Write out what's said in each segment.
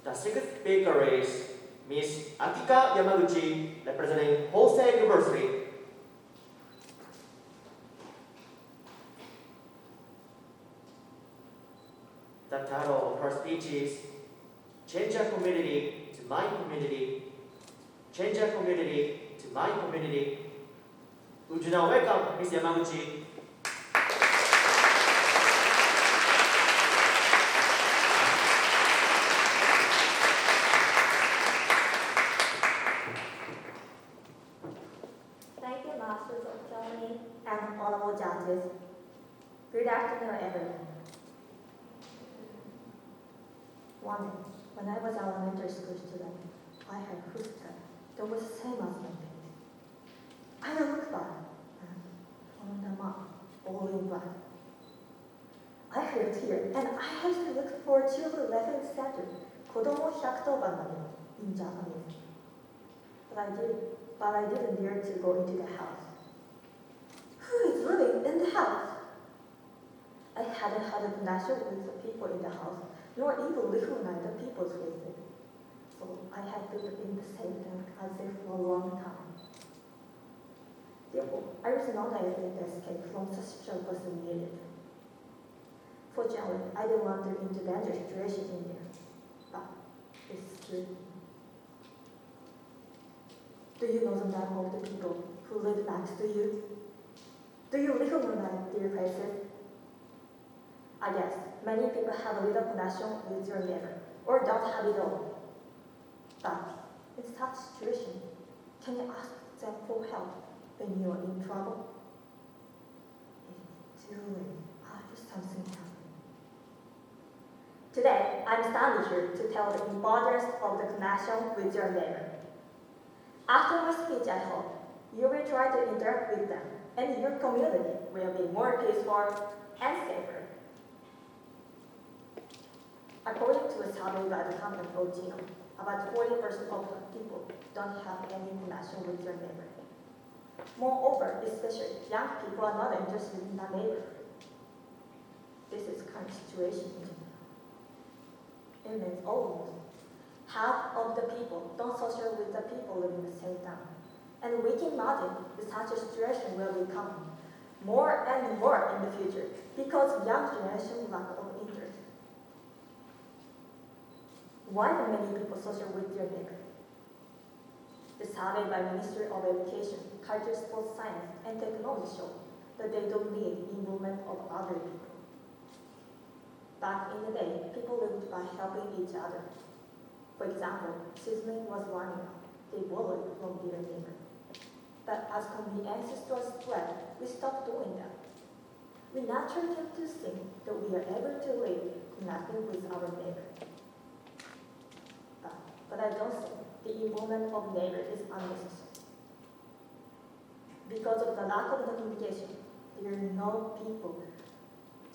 The sixth speaker is Miss Akika Yamaguchi, representing法政University. The title of her speech is Change a Community to My Community. Change a Community to My Community. Would you now welcome Miss Yamaguchi? Thank you, Masters of Ceremony and honorable judges. Good afternoon, everyone. One day, when I was an elementary school student, I had a sister that was the same as my face. I looked back and found a mom, all in black. I heard tears, and I had to look for Children's Reference Center, 子ども110番 in Japanese. But I didn't dare to go into the house. Who is living in the house? I hadn't had a connection with the people in the house, nor even recognized the people's faces. So I had lived in the same tent as if for a long time. Therefore, I was not able to escape from such troubles immediately. Fortunately, I didn't wander into dangerous situations in there, but it's true. Do you know the name of the people who live next to you? Do you recognize their faces? I guess many people have a little connection with your neighbor, or don't have it all. But in such situation, can you ask them for help when you are in trouble? It's too late after something happened. Today, I'm standing here to tell the importance of the connection with your neighbor. After my speech, I hope you will try to interact with them, and your community will be more peaceful and safer. According to a survey by the company Ogino, about 40% of people don't have any connection with their neighbor. Moreover, especially young people are not interested in their neighbor. This is current situation in Japan. It means almost half of the people don't socialize with the people living in the same town. And we can imagine that such a situation will become more and more in the future because young generation lack of interest. Why do many people socialize with their neighbor? The survey by Ministry of Education, Culture, Sports, Science, and Technology show that they don't need involvement of other people. Back in the day, people lived by helping each other. For example, seasoning was running out. They borrowed from their neighbor. But as convenience stores spread, we stopped doing that. We naturally came to think that we are able to live connected with our neighbor. But I don't think the involvement of neighbor is unnecessary. Because of the lack of the communication, there are no people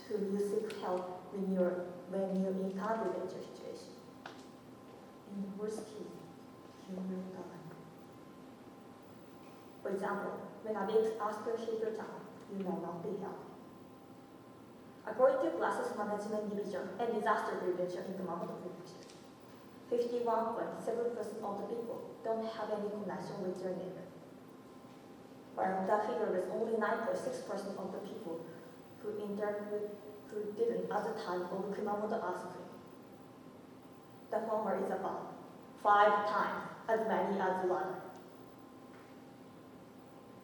to seek help when you encounter a danger situation. In the worst case, you will die. For example, when a big earthquake hits your town, you may not be helped. According to Crisis Management Division and Disaster Prevention in Kumamoto Prefecture, 51.7% of the people don't have any connection with their neighbor. While that figure is only 9.6% of the people who didn't at the time of Kumamoto earthquake. The former is about 5 times as many as the latter.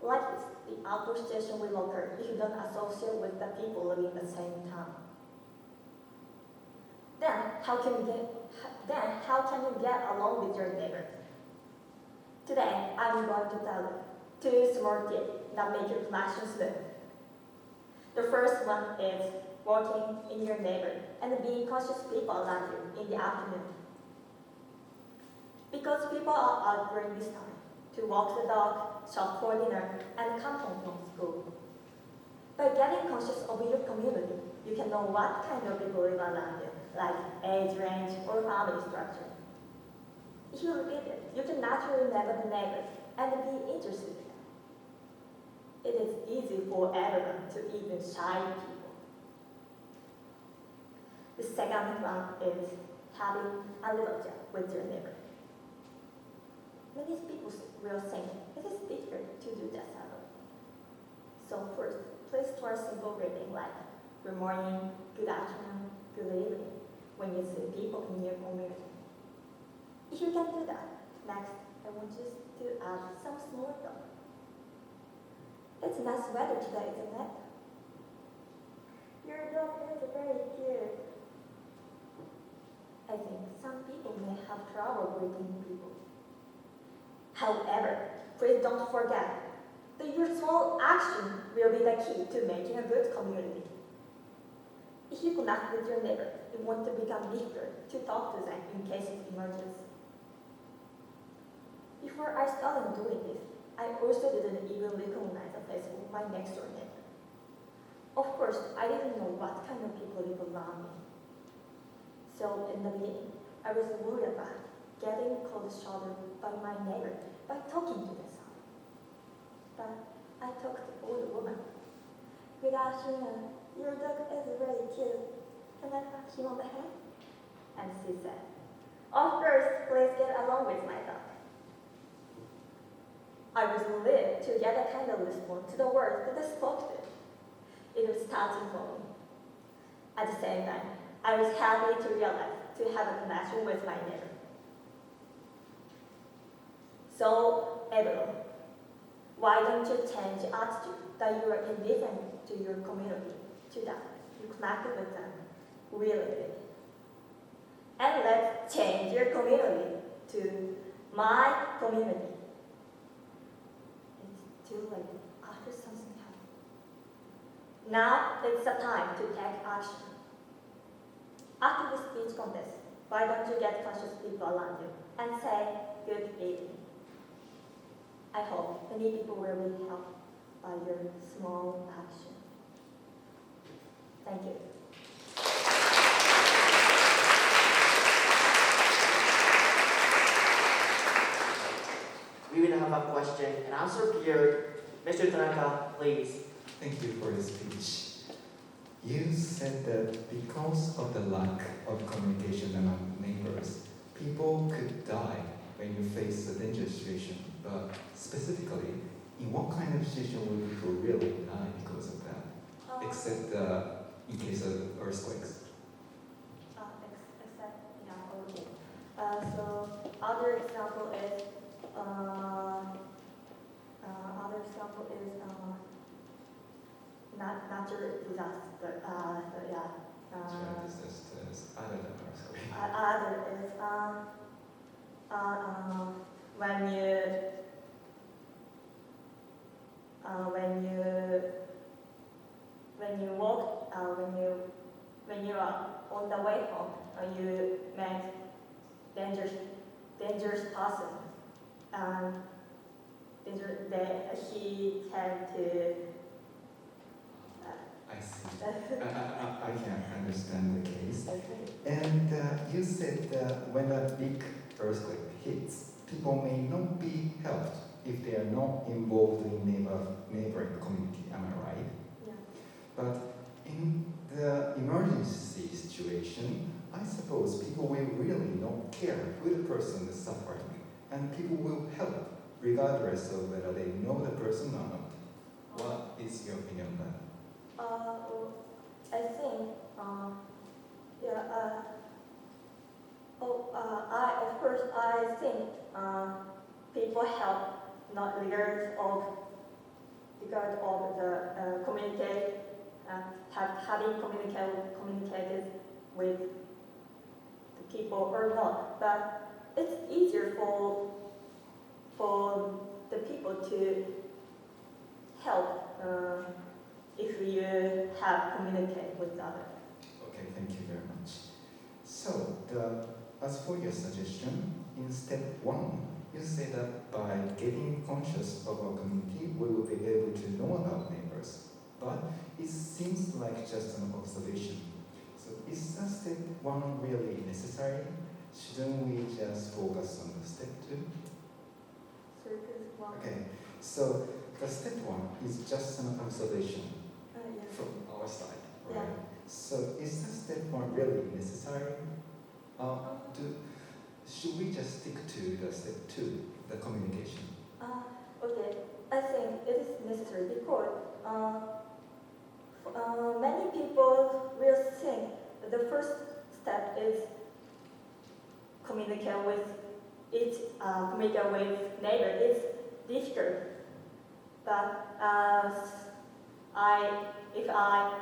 Like this, the outdoor station will occur if you don't associate with the people living in the same town. Then how can you get along with your neighbor? Today, I'm going to tell you 2 small tips that make your connection smooth. The first one is walking in your neighbor and being cautious people around you in the afternoon. Because people are out during this time to walk the dog, shop for dinner, and come home from school. By getting conscious of your community, you can know what kind of people live around you, like age range or family structure. If you repeat it, you can naturally know the neighbors and be interested in them. It is easy for everyone to even shy people. The second one is having a little chat with your neighbor. Many people will think it is difficult to do that at all. So first, please start simple greeting like good morning, good afternoon, good evening when you see people in your community. If you can do that, next I want you to add some small talk. It's nice weather today, isn't it? Your dog is very cute. I think some people may have trouble greeting people. However, please don't forget that your small action will be the key to making a good community. If you connect with your neighbor, it won't become difficult to talk to them in case of emergency. Before I started doing this, I also didn't even recognize the face of my next door neighbor. Of course, I didn't know what kind of people live around me. So in the beginning, I was worried about getting cold shouldered by my neighbor by talking to them. But I talked to the old woman. Good afternoon, your dog is very cute. Can I touch him on the head? And she said, of course, please get along with my dog. I was relieved to get a kind of response to the words that I spoke to. It was touching for me. At the same time, I was happy to realize to have a connection with my neighbor. So, everyone, why don't you change your attitude that you are indifferent to your community to that you connected with them really big. And let's change your community to my community. It's too late after something happens. Now it's the time to take action. After the speech contest, why don't you get conscious people around you and say good evening? I hope many people will be helped by your small action. Thank you. We will have a question and answer period. Mr. Tanaka, please. Thank you for your speech. You said that because of the lack of communication among neighbors, people could die when you face a dangerous situation. But specifically, in what kind of situation will people really die because of that? Except in case of earthquakes. So other example is natural disaster. Natural disasters other than earthquakes. Other is when you are on the way home, you met dangerous person. He had to. I see. I can understand the case. And you said when a big earthquake hits, people may not be helped if they are not involved in neighboring community. Am I right? Yeah. But in the emergency situation, I suppose people will really not care who the person is suffering, and people will help regardless of whether they know the person or not. What is your opinion on that? I think, I think people help not regardless of the having communicated with the people or not. But it's easier for the people to help if you have communicated with others. Okay, thank you very much. So, as for your suggestion, in step 1, you say that by getting conscious of our community, we will be able to know about neighbors. But it seems like just an observation. So, is that step 1 really necessary? Shouldn't we just focus on the step 2? Okay, so the step 1 is just an observation from our side, right? Yeah. So is the step 1 really necessary? Should we just stick to the step 2, the communication? Okay, I think it is necessary because many people will think that the first step is communicate with neighbor. It's difficult, but if I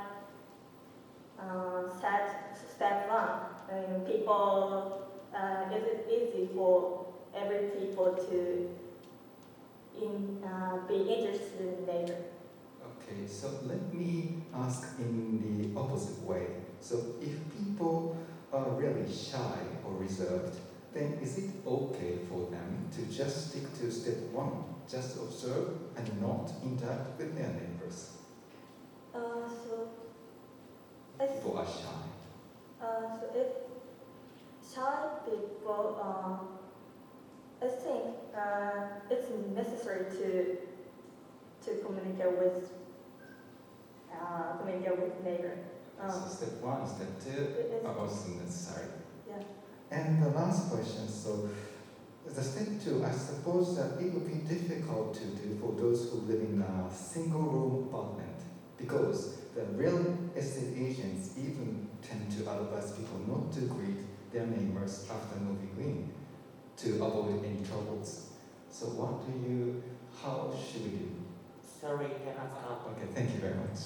set step 1, people it is easy for every people to be interested in neighbor. Okay, so let me ask in the opposite way. So if people are really shy or reserved, then is it okay for them to just stick to step 1, just observe and not interact with their neighbors? People are shy. So if shy people, I think it's necessary to communicate with neighbor. So step 1, step 2 are also necessary. Yeah. And the last question, so the step 2, I suppose that it would be difficult to do for those who live in a single room apartment, because the real estate agents even tend to advise people not to greet their neighbors after moving in to avoid any troubles. So how should we do? Sorry, can I stop? Okay, thank you very much.